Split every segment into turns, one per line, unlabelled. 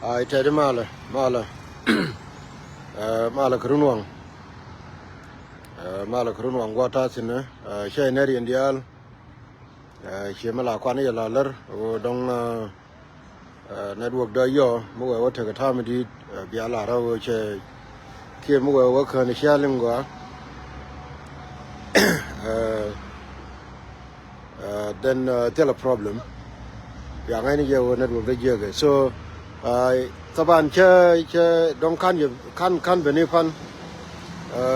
ai tedi mala mala krunwang mala krunwang wata sine she neri indial she mala kwani ya lar o dong network da yo mo wa ta ta mi di bia la ra o che ke mo wa ka ni sha lingwa then tell a problem ya ngai ni yo network da je so taban che dong kan beni pan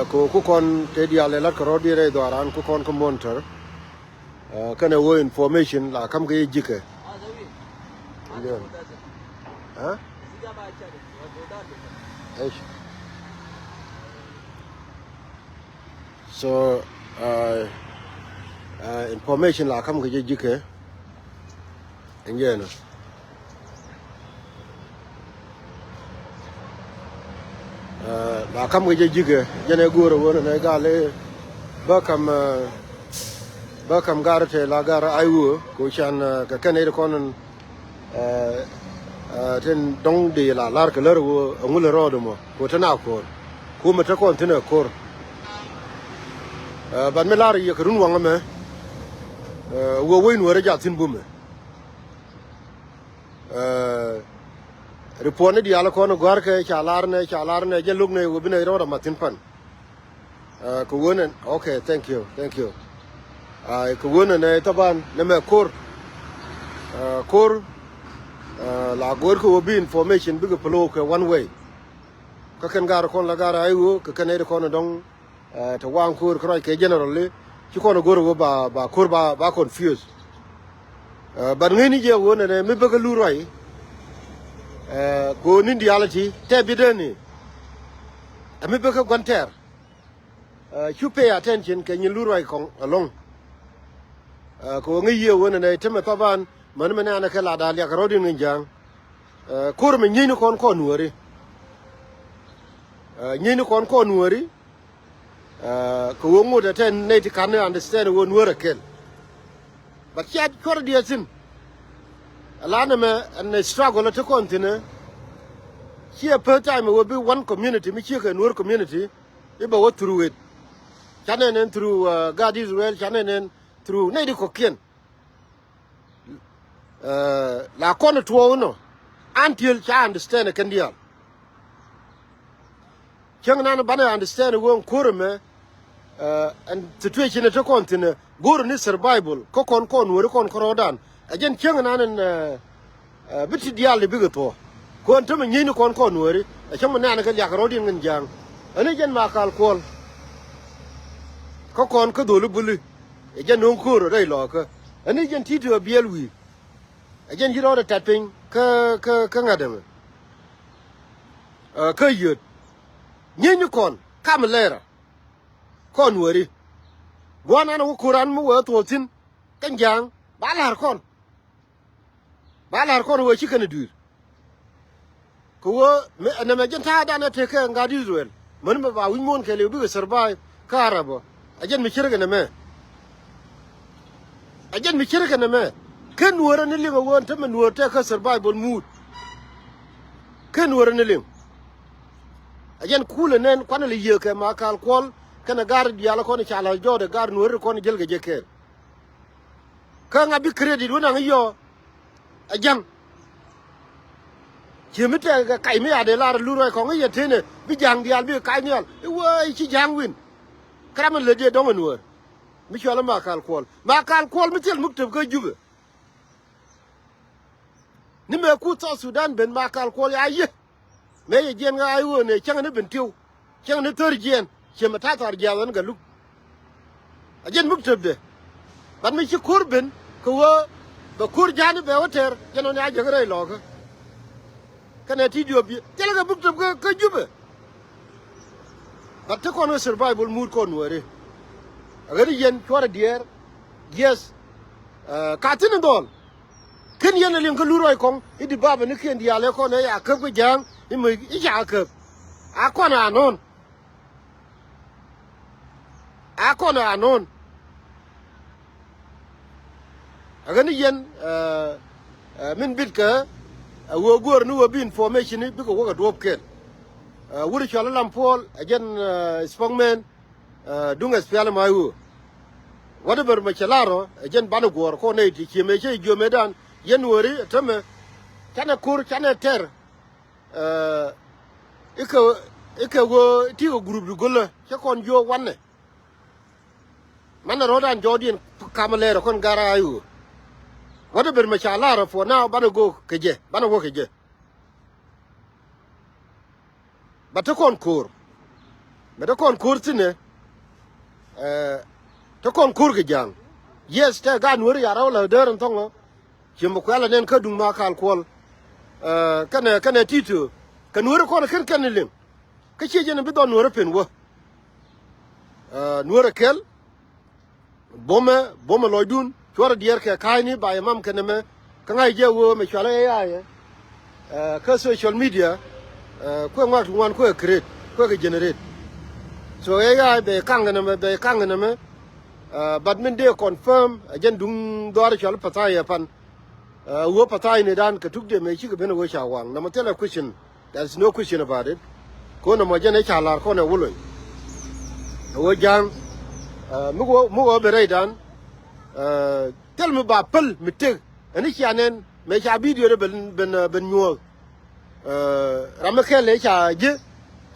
ko ku kon te dia le la ko di re do aran ku kon ko monitor kana wo information la kam ge jike ha so information la kam ge jike ngena la kam ge jige jene goro wona ne gale ba kam garate la gara ayu ko chan ka kane ko non ten dong de la lar ka lar wo ngul rodo mo ko tana ko mata ko tana ko ban me lar ye krun wanga me wo win wora ja tin bume report di ala kono gorke chalar ne je lugne wo bine roda matin pan ko wonen okay thank you ai ko wonen ne taban ne me kor la gor ko bi information bi ko plo ko one way ka kan gar kon la gar ayu ka kan e kono dong to wan kor ko ke generally ci kono gor wo ba kor ba confused ban ngeni je wonen ne me be ko lu roy ko nindi alati te bideni ami be ko gonter you pay attention ke ni lurai kong along ko ngi ye wona ne teme taban man mena na kala dal ya rodin njang ko me nyini kon nuori nyini kon nuori ko wongo da ten ne ti kan understand won nuora kel but yet ko dia sin alana me and struggle to continue here per time will be one community me here can work community if I through it channel through God Israel channel through need kokien la kona to no until cha understand can deal chang na bana understand won kurme and situation to continue go ni survival ko kon wori kon korodan again chang na biti dial bi to kon to men yini kon wori a chang na ka ya rodin ngin jang ani jen ma kal kol ko kon ko dolu bulu e jen non ko dai lo ka ani jen tito bielwi a jen hiro da tapin ka ngadam ka yut nyini kon kamlera kon wori gwana na kuran mu wa to tin kan jang balar kon wo shi kana dur ko wo na me jenta da na te ka ngadi Israel man ba win mon ke le bi survive karabo ajen mi kirga na me kan wora ne linga won ta man wor te ka survival mood kan wora ne ling ajen kula nen kwana le ye ka ma kal kol kana gar diala ko ni chala jode gar wor ko ni jelga jeker ka ngabi credit wona ngiyo ajang chimite ga kai me ade lar lu roi ko ngi tene bi jang dial bi kai nial woi chi jang win kraman le de dongan wor mi chola ma kal kol mi tel muktub ga juga ni me ku to Sudan ben ma kal kol ya ye me ye gen ga ay wone chang ne ben tiu chang ne tor gen chema ta tar jawan ga lu ajen muktub de ban mi chi kurben ko wo ba kur jani be water jeno nya jagre loga kana ti dio bi tele ga bukto ka jube but to kono survival mood kon wore agari yen chora dier yes ka tin dol ken yen le ngal luroi kon idi baba ne ken dia le kon ya ka ko jang imi ja ka akona anon agani yen min bitka wo gor nu wo bi information ni bi ko wo drop ken wuri chala lampol again spongman dunga spiala mayu whatever ma chalaro again bana gor ko ne ti kime che jo medan yen wori tame kana kur kana ter ika wo ti go group du gola che kon jo wanne man rodan jodin kamalero kon gara ayu whatever ma chalaro for now bana go keje bana go keje bata kon kur bata kon kur tine to kon kur ke jang yes ta gan wori yara la deran tongo chimbo kwala nen ka dung ma kal kol kana titu kan wori kon kan lim ka che jene bi don wori pen wo nuora kel boma loydun chora dier ke kaini ba imam kaneme ka ngai je wo me chala ya ka social media ko ngak wan ko create ko generate so be kangana me but min de confirm again dung dor chal pataya pan wo pataya ne dan ka tukde me chi ka bena wo shawang na matela question there's no question about it ko na mo jene chala ko na wulo wo jang mugo bere dan tel me ba pel mitek ani chanen me cha video ben nyuo ramakele cha je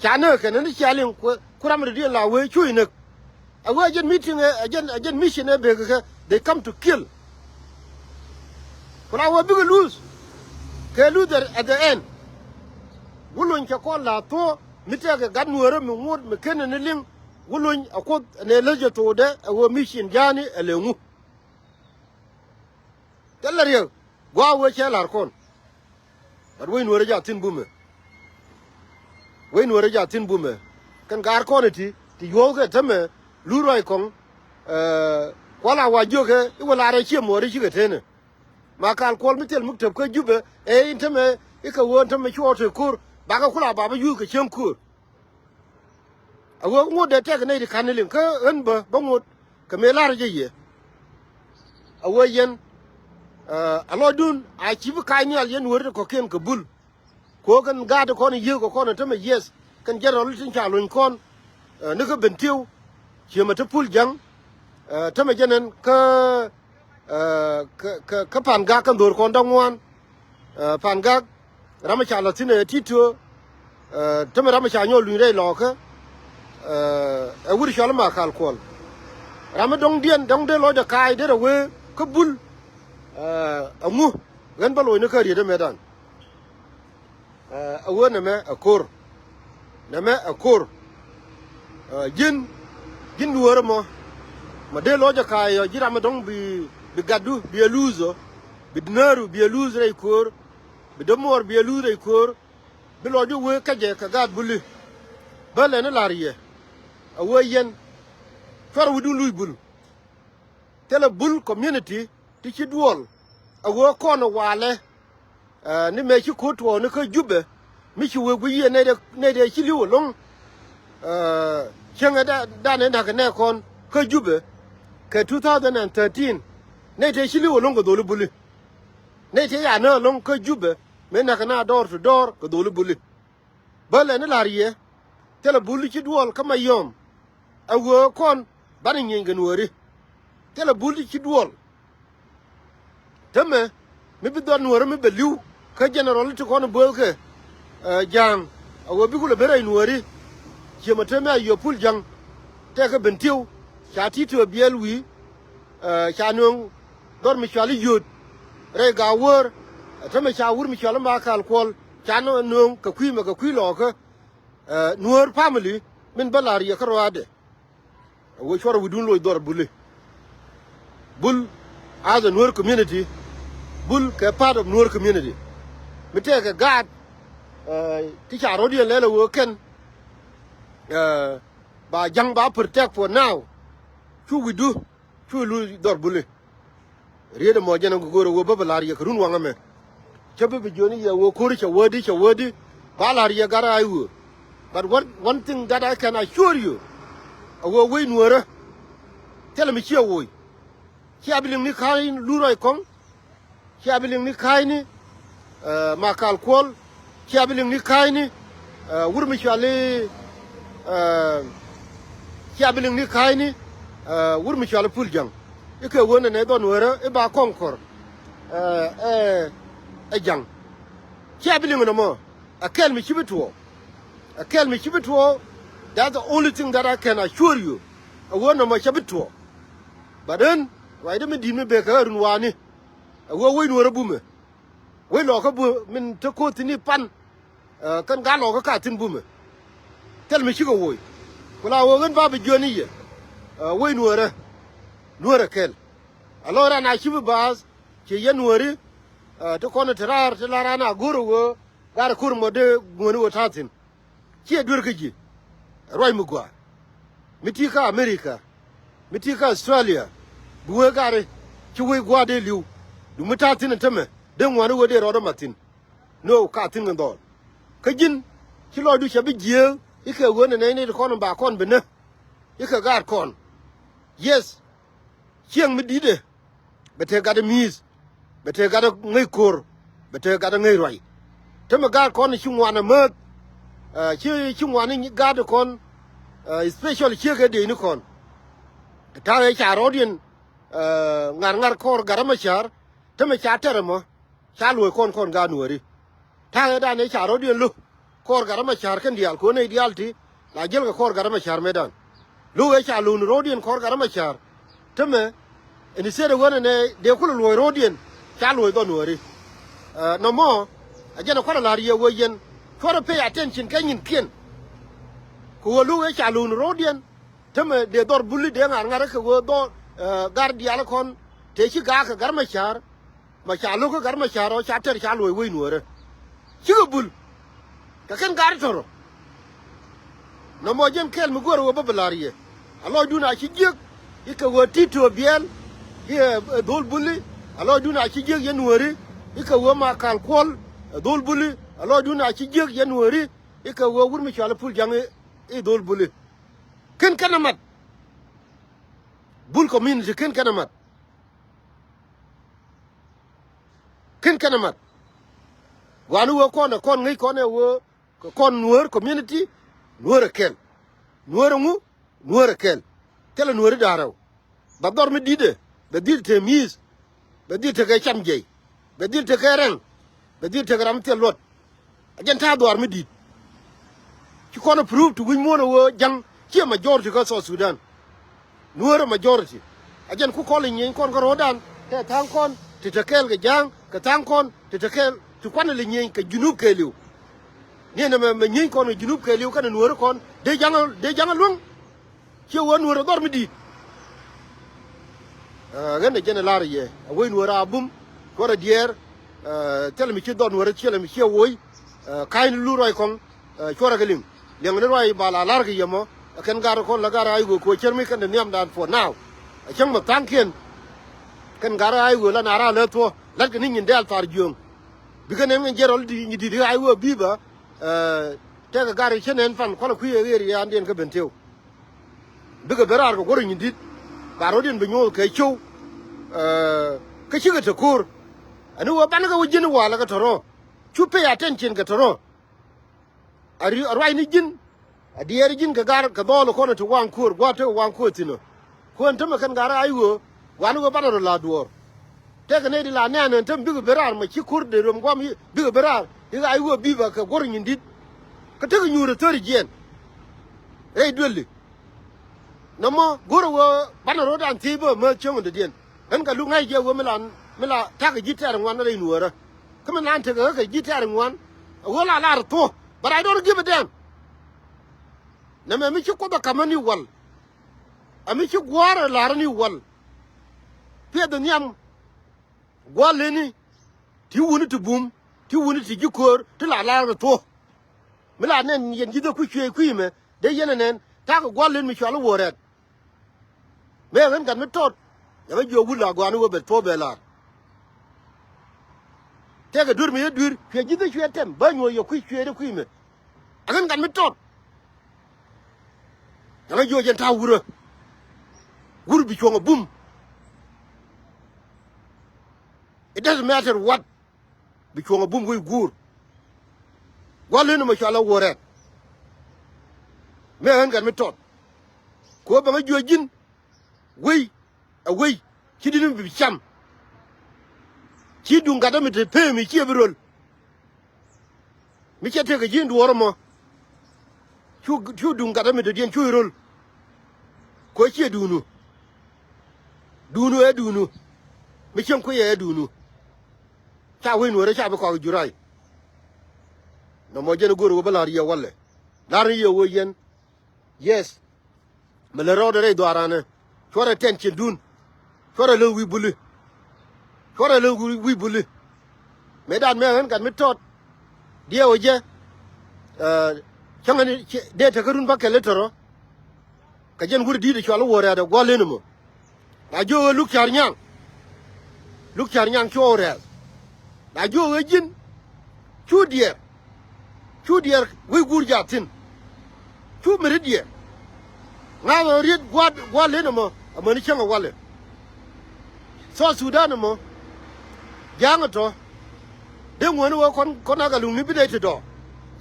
chana kan ni chalin kuram de la we chui ne a agent meeting agent mission be they come to kill kura we big lose ke loser at the end wulun cha ko la to mitega ganwere mi ngod me ken ne ling wulun akot ne leje to de a mission jani elengu telariyo gwa we chelar kon but we no reja tin bume we no reja tin bume kan gar koniti ti yoga tame luroi kong wala wajoge wala ra chi mo ri chi tene ma kal kol mitel muktab ko jube e intame ika won tame choto kur baga kula baba yu ke chen kur awo ngode tek ne di kanelin ka enba bangod ka me lar je ye awo yen alodun a chi bu kai ni al yen wor ko ken ka bul ko kan gade ko ni ye ko kono tame yes kan jarol tin cha lun kon ne ko bentiu chi ma te pul jang tame jenen ka pan ga kan dor kon dangwan pan ga rama cha la tine titu tame rama cha nyo lu re lo ka a wuri shala ma kal kol rama dong dien dong de lo de kai de we ka bul amu gan balo ne ka ri de medan awona me akor na me akor jin duwara mo ma de loja kay jira ma dong bi gaddu bi luzo bi dinaru bi luzo ray kor bi domor bi luzo ray kor bi lojo we kaje ka gad buli bale na lariye awoyen far wudu luy bul tele bul community ti ci duol awo kono wale ni me ci ko to ne ka jube mi ci we guye ne de ci liwo long chenga da ne na ne kon ka jube ke 2013 ne te ci liwo long ko dolu buli ne te ya na long ka jube me na kana door to door ko dolu buli bale ne lariye tele buli ci duol kama yom awo kon bani ngen wori tele buli ci duol teme mi bi don wori mi beliu ka general to kon bolke jang awo bi kula bere wori jema teme ayo pul jang te ka bentiu cha tito bielwi cha non dor mi chali yud re ga wor teme cha wur mi chala ma kal kol cha no non ka kwi lo ka nuor family min balari ya karwade wo chora wudun lo dor buli bul as a nuor community bul ka part of nuor community mi te ka god ti cha rodian lele wo ken ba jang ba protect for now we do lu dor buli riede mo jana go goro wo babalari ya run wanga me chabe bi joni ya wo kori cha wodi balari ya gara ayu but one thing that I can assure you awo we nuora tell me chia wo chia biling ni kai lu roi kong chia biling ni kai ni makal kwol kiabiling ni kaini wurmi chale kiabiling ni kaini wurmi chale puljang ike wona ne don wera e ba konkor jang kiabiling no mo akel mi chibituo that's the only thing that I can assure you wona mo chibituo but then why do me di me be ka runwani we no rebume we lo ka bu min to ko tini pan kan ga lo ka tin bume tel mi chigo woy kula wo gan ba be joni ye we no re kel alora na chibu bas ke yenwori to kono terar te lara na guru wo gar kur mo de ngoni wo tatin ke dur ka ji roy mu gwa mitika America mitika Australia buwe gare ki we gwa de liu du mutatin teme den wani wo de rodo matin no ka tin ndo ka jin ki lo du shabi je ike wona ne kono ba kon bene ike gar kon yes chiang mi dide bete gada mis bete gada ngai kor bete gada ngai roi teme gar kon chi wana ma chi wana ni gada kon especially chi ga de ni kon ta ya cha rodien ngar kor garama char teme cha teremo cha loy kon ga nuori ta da ne cha rodien lu kor garama char kan dial ko ne dial ti la jel ga kor garama char medan lu ya cha lu rodien kor garama char teme ini sere wona ne de kul loy rodien cha loy do nuori no mo ajena ko la riye wo yen ko pay attention kan yin kien ko lu ya cha lu rodien teme de dor bulli de ngar ko wo do gar dial kon te chi ga ka garma char ma cha lu ko garma char o cha ter cha loy we nuore chi go bul ka kan gar toro no mo jen kel mu goro wo babalariye alo duna chi jek ika wo tito biel ye dol bulli alo duna chi jek ye nuore ika wo ma kal kol dol bulli alo duna chi jek ye nuore ika wo wurmi chala pul jang e dol bulli ken kanamat bul community ken kanamat wanu wo kon ngai kon wo kon nuor community nuor ken nuor ngu nuor ken tele nuor daraw ba dor mi dide be dir te mis be dir te ke chamje be dir te ke ren be dir te gram te lot ajen ta dor mi did ci kon prove to win mo wo jang ci majority ko so Sudan nuor majority ajen ku ko le nyen kon ko rodan te tan kon te kel ge jang ka tan kon te kel tu kon le nyen ka junub ke liu ni na me nyen kon junub ke liu kan nuor kon de jangal lung ci won nuor dor mi di gane jene laare ye way nuor abum ko ra dier tel mi ci don nuor ci le mi ci woy kayn lu roy kon ko ra galim leng ne roy bala lar ge yemo kan gar kon la gar ay go ko chermi kan niam dan for now chang ma tankien kan gar ay go la nara le to la ke nin dal tar jong bi kan en jerol di di ay wo biba te ga gar chenen fan ko ku ye ri ya den ka bentew bi ga berar go gorin dit garo den be nyol ke chow ka chi ga ta kur anu wa ban ga wujin wala ga toro chu pay attention ga toro ari arwai ni jin adier jin ka gar ka dolo kono to wan kur gwa to wan ko tino ko ntama kan gara aywo wan go banaro la duor te ka ne di la ne ne tam bigo berar ma ci kur de rom gwam bigo berar iga aywo biba ka gor nyindit ka te nyuro tori jen e dolli namo goro wo banaro dan tibo ma chongo de den en ka lu ngai je wo mila ta ka jitar ngwan na nuora kuma nan te ka jitar ngwan wala la to but I don't give a damn na me mi ci ko da kamani wal ami ci gwara larani wal pe da nyam gwaleni ti wuni tu bum ti wuni ti jikor ti la to mi la nen yen jida ku chwe ku me de yen nen ta ko gwalen mi chalo woret me ren kan mi tot ya ba jogu la gwanu wo be to be la te ga dur mi dur pe jida chwe tem ba nyo yo ku chwe de ku me akan kan mi tot ya jo jen ta wuro bi chongo boom. It doesn't matter what bi ko bum wi gur gwale no ma shala wore me han gan mi tot ko ba ma jojin wi a wi kidinu bi cham ki dunga da mi te pe mi ki birol mi ke te ga jin duwar mo chu dunga da mi te dien chu rol ko ki dunu e dunu mi chen ko ye dunu cha wi no re cha ba ko jurai no mo jene goro bala riya walle la riya wo yen yes me le ro de do arane chore tenchen dun chore le wi bulu chore le wi bulu me dan me han kan mi tot dia o je changani de ta karun ba kele toro ka jen guri di de chalo wore da gole no mo na jo lu kyar nyang chore na jo jin chu dier wi gur jatin chu meridie na no ri gole no mo amani changa wale so Sudan mo jang to de ngone wo kon aga lu mi bide to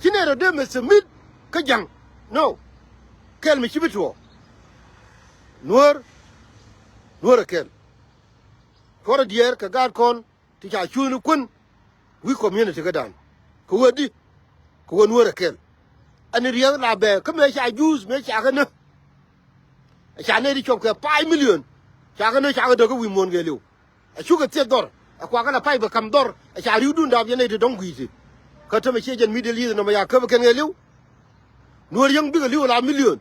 kinero de me smith ka jang no kel mi chibito nuor kel for dier ka gar kon ti cha chunu kun wi community ga dan ko wadi ko nuor kel ani riya la be ka me cha use me cha ga na cha ne ri chop ka 5 million cha ga na cha ga do ko wi mon ge liu a chu ga te dor a kwa ga na pai ba kam dor a cha ri dun da ye ne de dong gwi ti ka ta me che jen middle east no ma ya ka ba ken ge liu nuor yang bi ga liu la million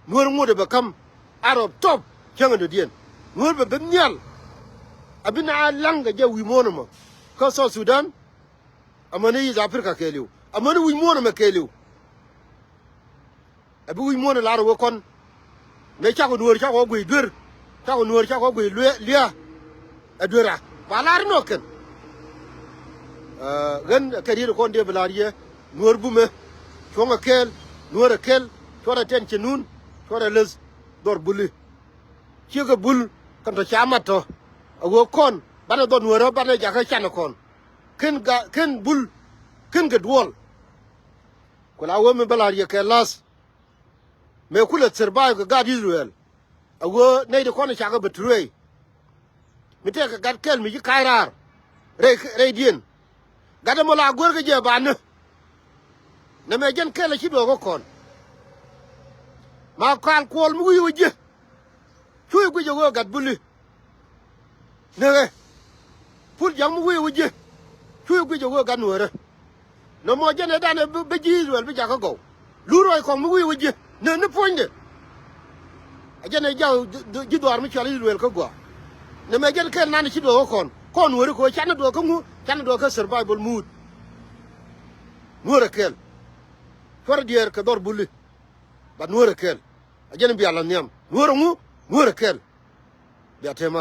nuor mo de ba kam arab top changa de dien nuor ba ben nyal abina langa je wi mon mo ka so Sudan amane yi Afrika ke liu amane wi mon ma ke liu abi wi mon la ro kon me cha ko nuor cha ko gwi dur cha ko nuor cha ko gwi lia adura balar no ken gan kadir ko de balariye nuor bume chonga kel nuor kel chora ten chenun chora les dor buli chiga bul kan to chamato ago kon bana do nuor bana ja ka chana kon ken bul ken gadwol kula wo me balariye ke las me kula survive ga God Israel ago ne de kon cha ga betray mi te ka gad kel mi kairar re dien gada mo la gor ga je ban na me jen kel ci do ko kon ma kan kol mu yu je chuy gu je go gad buli ne pul jam mu yu je chuy gu je go gad nuore no mo jen da ne be ji Israel be ja ka go lu roy ko mu yu je ne poinde ajane jaw ji do ar mi chali Israel ko go ne me jen kel nan ci do ko kon wori ko chana do ko mu chana do ka survival mood nuore kel for dier ka dor buli ba nuore kel ajane bi ala nyam nuore kel bi atema